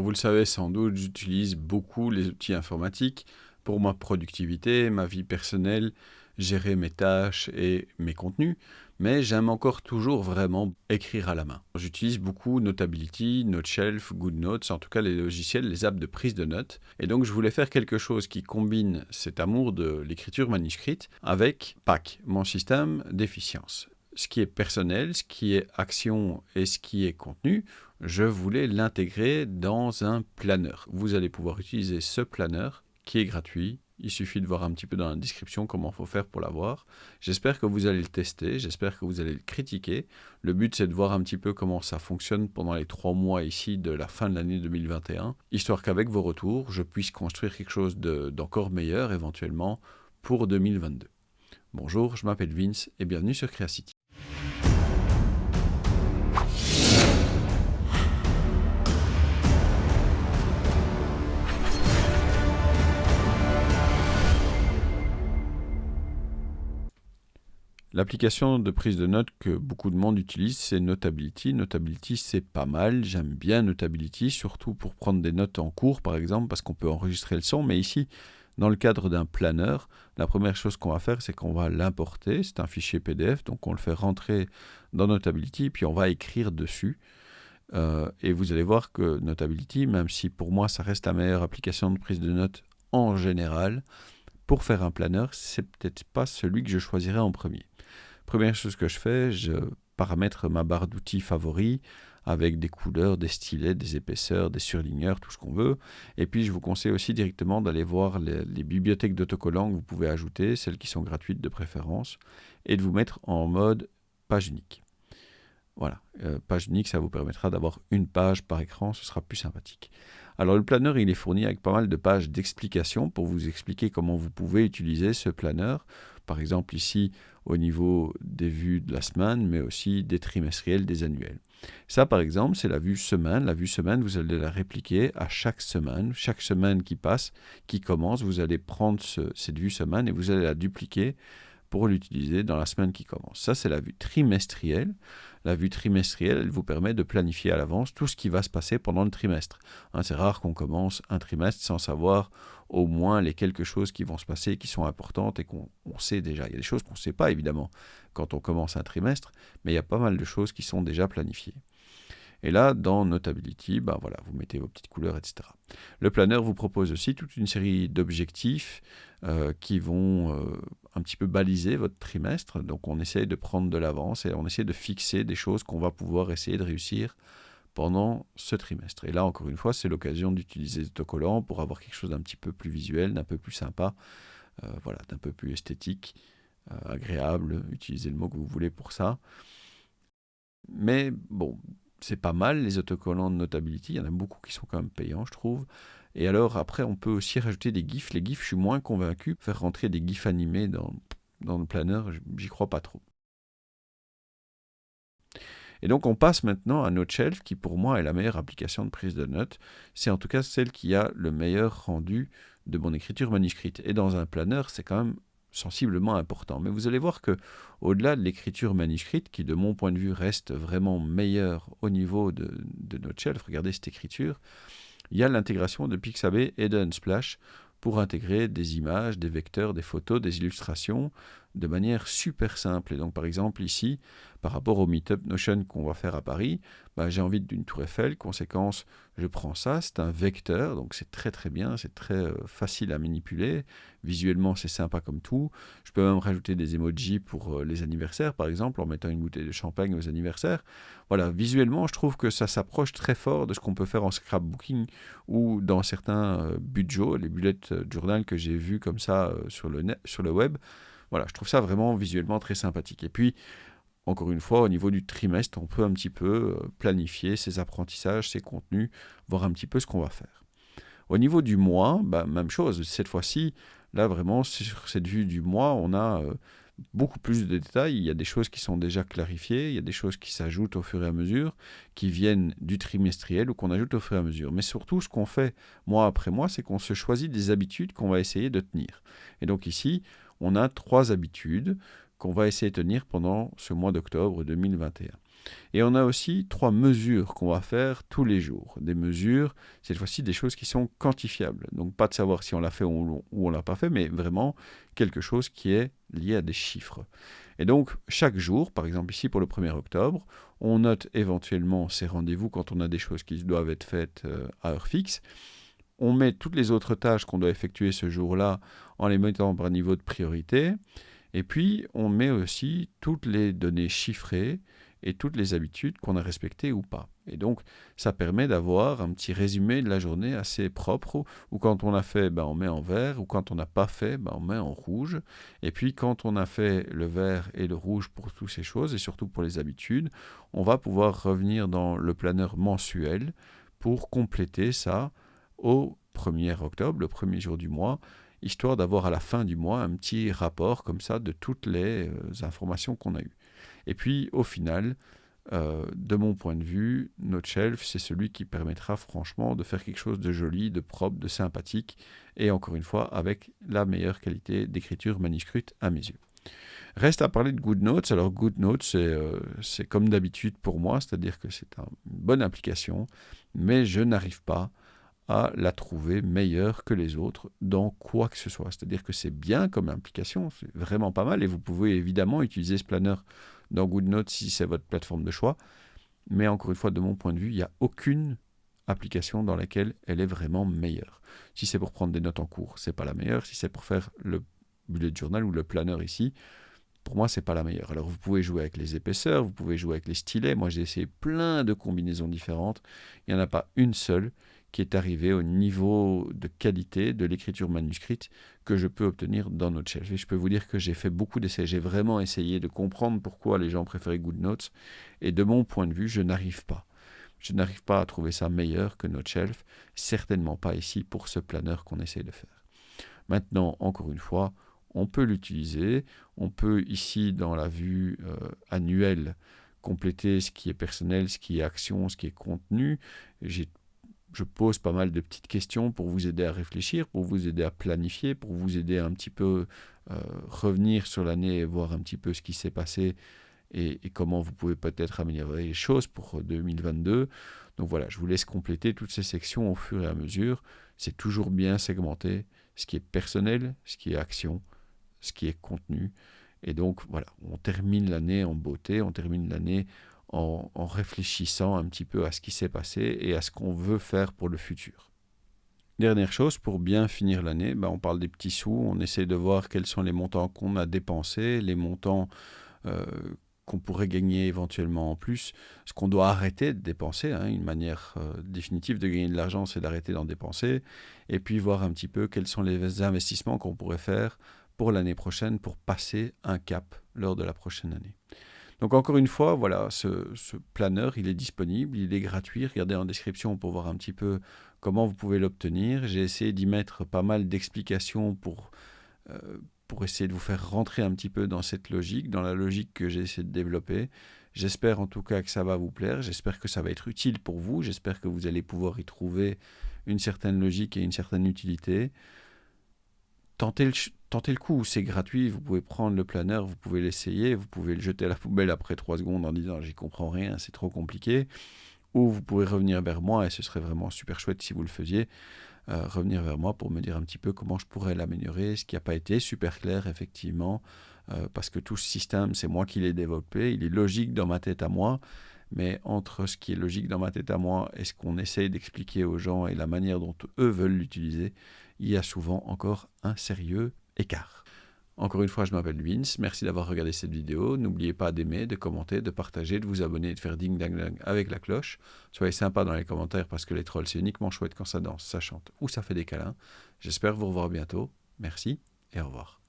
Vous le savez sans doute, j'utilise beaucoup les outils informatiques pour ma productivité, ma vie personnelle, gérer mes tâches et mes contenus, mais j'aime encore toujours vraiment écrire à la main. J'utilise beaucoup Notability, Noteshelf, GoodNotes, en tout cas les logiciels, les apps de prise de notes. Et donc je voulais faire quelque chose qui combine cet amour de l'écriture manuscrite avec PAC, mon système d'efficience. Ce qui est personnel, ce qui est action et ce qui est contenu, je voulais l'intégrer dans un planeur. Vous allez pouvoir utiliser ce planeur qui est gratuit. Il suffit de voir un petit peu dans la description comment il faut faire pour l'avoir. J'espère que vous allez le tester, j'espère que vous allez le critiquer. Le but, c'est de voir un petit peu comment ça fonctionne pendant les 3 mois ici de la fin de l'année 2021, histoire qu'avec vos retours, je puisse construire quelque chose d'encore meilleur éventuellement pour 2022. Bonjour, je m'appelle Vince et bienvenue sur Creacity. L'application de prise de notes que beaucoup de monde utilise, c'est Notability. Notability, c'est pas mal. J'aime bien Notability, surtout pour prendre des notes en cours, par exemple, parce qu'on peut enregistrer le son. Mais ici, dans le cadre d'un planeur, la première chose qu'on va faire, c'est qu'on va l'importer. C'est un fichier PDF, donc on le fait rentrer dans Notability, puis on va écrire dessus. Et vous allez voir que Notability, même si pour moi, ça reste la meilleure application de prise de notes en général, pour faire un planeur, c'est peut-être pas celui que je choisirais en premier. Première chose que je fais, je paramètre ma barre d'outils favoris avec des couleurs, des stylets, des épaisseurs, des surligneurs, tout ce qu'on veut. Et puis je vous conseille aussi directement d'aller voir les bibliothèques d'autocollants que vous pouvez ajouter, celles qui sont gratuites de préférence, et de vous mettre en mode page unique. Voilà, page unique, ça vous permettra d'avoir une page par écran, ce sera plus sympathique. Alors le planeur, il est fourni avec pas mal de pages d'explication pour vous expliquer comment vous pouvez utiliser ce planeur. Par exemple ici, au niveau des vues de la semaine, mais aussi des trimestriels, des annuels. Ça, par exemple, c'est la vue semaine. La vue semaine, vous allez la répliquer à chaque semaine. Chaque semaine qui passe, qui commence, vous allez prendre cette vue semaine et vous allez la dupliquer pour l'utiliser dans la semaine qui commence. Ça, c'est la vue trimestrielle. La vue trimestrielle, elle vous permet de planifier à l'avance tout ce qui va se passer pendant le trimestre. C'est rare qu'on commence un trimestre sans savoir au moins les quelque choses qui vont se passer, qui sont importantes et qu'on sait déjà. Il y a des choses qu'on ne sait pas, évidemment, quand on commence un trimestre, mais il y a pas mal de choses qui sont déjà planifiées. Et là, dans Notability, voilà, vous mettez vos petites couleurs, etc. Le planeur vous propose aussi toute une série d'objectifs qui vont un petit peu baliser votre trimestre. Donc on essaye de prendre de l'avance et on essaie de fixer des choses qu'on va pouvoir essayer de réussir pendant ce trimestre. Et là, encore une fois, c'est l'occasion d'utiliser les autocollants pour avoir quelque chose d'un petit peu plus visuel, d'un peu plus sympa, voilà, d'un peu plus esthétique, agréable. Utilisez le mot que vous voulez pour ça. Mais bon, c'est pas mal les autocollants de Notability, il y en a beaucoup qui sont quand même payants, je trouve. Et alors après, on peut aussi rajouter des GIFs. Les GIFs, je suis moins convaincu. Faire rentrer des GIFs animés dans le planeur, j'y crois pas trop. Et donc on passe maintenant à Noteshelf, qui pour moi est la meilleure application de prise de notes. C'est en tout cas celle qui a le meilleur rendu de mon écriture manuscrite. Et dans un planeur, c'est quand même sensiblement important. Mais vous allez voir que au-delà de l'écriture manuscrite, qui de mon point de vue reste vraiment meilleure au niveau de Noteshelf, regardez cette écriture, il y a l'intégration de Pixabay et de Unsplash pour intégrer des images, des vecteurs, des photos, des illustrations de manière super simple. Et donc par exemple ici, par rapport au Meetup Notion qu'on va faire à Paris, j'ai envie d'une tour Eiffel, conséquence, je prends ça, c'est un vecteur, donc c'est très très bien, c'est très facile à manipuler, visuellement c'est sympa comme tout. Je peux même rajouter des emojis pour les anniversaires par exemple, en mettant une bouteille de champagne aux anniversaires. Voilà, visuellement je trouve que ça s'approche très fort de ce qu'on peut faire en scrapbooking ou dans certains budgets, les bullet journal que j'ai vus comme ça sur le web. Voilà, je trouve ça vraiment visuellement très sympathique. Et puis, encore une fois, au niveau du trimestre, on peut un petit peu planifier ses apprentissages, ses contenus, voir un petit peu ce qu'on va faire. Au niveau du mois, même chose. Cette fois-ci, là vraiment, sur cette vue du mois, on a beaucoup plus de détails. Il y a des choses qui sont déjà clarifiées, il y a des choses qui s'ajoutent au fur et à mesure, qui viennent du trimestriel ou qu'on ajoute au fur et à mesure. Mais surtout, ce qu'on fait mois après mois, c'est qu'on se choisit des habitudes qu'on va essayer de tenir. Et donc ici, on a 3 habitudes qu'on va essayer de tenir pendant ce mois d'octobre 2021. Et on a aussi 3 mesures qu'on va faire tous les jours. Des mesures, cette fois-ci, des choses qui sont quantifiables. Donc pas de savoir si on l'a fait ou on l'a pas fait, mais vraiment quelque chose qui est lié à des chiffres. Et donc chaque jour, par exemple ici pour le 1er octobre, on note éventuellement ces rendez-vous quand on a des choses qui doivent être faites à heure fixe. On met toutes les autres tâches qu'on doit effectuer ce jour-là en les mettant par niveau de priorité. Et puis, on met aussi toutes les données chiffrées et toutes les habitudes qu'on a respectées ou pas. Et donc, ça permet d'avoir un petit résumé de la journée assez propre, où quand on a fait, on met en vert, ou quand on n'a pas fait, on met en rouge. Et puis, quand on a fait le vert et le rouge pour toutes ces choses, et surtout pour les habitudes, on va pouvoir revenir dans le planeur mensuel pour compléter ça au 1er octobre, le premier jour du mois, histoire d'avoir à la fin du mois un petit rapport comme ça de toutes les informations qu'on a eues. Et puis au final, de mon point de vue, Noteshelf, c'est celui qui permettra franchement de faire quelque chose de joli, de propre, de sympathique, et encore une fois avec la meilleure qualité d'écriture manuscrite à mes yeux. Reste à parler de GoodNotes. Alors GoodNotes, c'est comme d'habitude pour moi, c'est-à-dire que c'est une bonne application, mais je n'arrive pas à la trouver meilleure que les autres dans quoi que ce soit. C'est-à-dire que c'est bien comme application, c'est vraiment pas mal, et vous pouvez évidemment utiliser ce planeur dans GoodNotes si c'est votre plateforme de choix, mais encore une fois, de mon point de vue, il n'y a aucune application dans laquelle elle est vraiment meilleure. Si c'est pour prendre des notes en cours, c'est pas la meilleure. Si c'est pour faire le bullet journal ou le planeur ici, pour moi, c'est pas la meilleure. Alors, vous pouvez jouer avec les épaisseurs, vous pouvez jouer avec les stylets. Moi, j'ai essayé plein de combinaisons différentes. Il n'y en a pas une seule qui est arrivée au niveau de qualité de l'écriture manuscrite que je peux obtenir dans Noteshelf. Et je peux vous dire que j'ai fait beaucoup d'essais. J'ai vraiment essayé de comprendre pourquoi les gens préféraient GoodNotes. Et de mon point de vue, je n'arrive pas. Je n'arrive pas à trouver ça meilleur que Noteshelf. Certainement pas ici pour ce planeur qu'on essaie de faire. Maintenant, encore une fois, on peut l'utiliser. On peut ici, dans la vue annuelle, compléter ce qui est personnel, ce qui est action, ce qui est contenu. Je pose pas mal de petites questions pour vous aider à réfléchir, pour vous aider à planifier, pour vous aider à un petit peu revenir sur l'année et voir un petit peu ce qui s'est passé et comment vous pouvez peut-être améliorer les choses pour 2022. Donc voilà, je vous laisse compléter toutes ces sections au fur et à mesure. C'est toujours bien segmenté, ce qui est personnel, ce qui est action, ce qui est contenu. Et donc voilà, on termine l'année en beauté, on termine l'année en réfléchissant un petit peu à ce qui s'est passé et à ce qu'on veut faire pour le futur. Dernière chose, pour bien finir l'année, on parle des petits sous, on essaie de voir quels sont les montants qu'on a dépensés, les montants qu'on pourrait gagner éventuellement en plus, ce qu'on doit arrêter de dépenser. Une manière définitive de gagner de l'argent, c'est d'arrêter d'en dépenser, et puis voir un petit peu quels sont les investissements qu'on pourrait faire pour l'année prochaine pour passer un cap lors de la prochaine année. Donc encore une fois, voilà, ce planeur, il est disponible, il est gratuit. Regardez en description pour voir un petit peu comment vous pouvez l'obtenir. J'ai essayé d'y mettre pas mal d'explications pour essayer de vous faire rentrer un petit peu dans cette logique, dans la logique que j'ai essayé de développer. J'espère en tout cas que ça va vous plaire, j'espère que ça va être utile pour vous, j'espère que vous allez pouvoir y trouver une certaine logique et une certaine utilité. Tentez le coup, c'est gratuit, vous pouvez prendre le planeur, vous pouvez l'essayer, vous pouvez le jeter à la poubelle après 3 secondes en disant « j'y comprends rien, c'est trop compliqué ». Ou vous pouvez revenir vers moi, et ce serait vraiment super chouette si vous le faisiez, revenir vers moi pour me dire un petit peu comment je pourrais l'améliorer, ce qui n'a pas été super clair effectivement, parce que tout ce système, c'est moi qui l'ai développé, il est logique dans ma tête à moi, mais entre ce qui est logique dans ma tête à moi et ce qu'on essaye d'expliquer aux gens et la manière dont eux veulent l'utiliser, il y a souvent encore un sérieux écart. Encore une fois, je m'appelle Vince, merci d'avoir regardé cette vidéo. N'oubliez pas d'aimer, de commenter, de partager, de vous abonner et de faire ding dang dang avec la cloche. Soyez sympa dans les commentaires parce que les trolls, c'est uniquement chouette quand ça danse, ça chante ou ça fait des câlins. J'espère vous revoir bientôt. Merci et au revoir.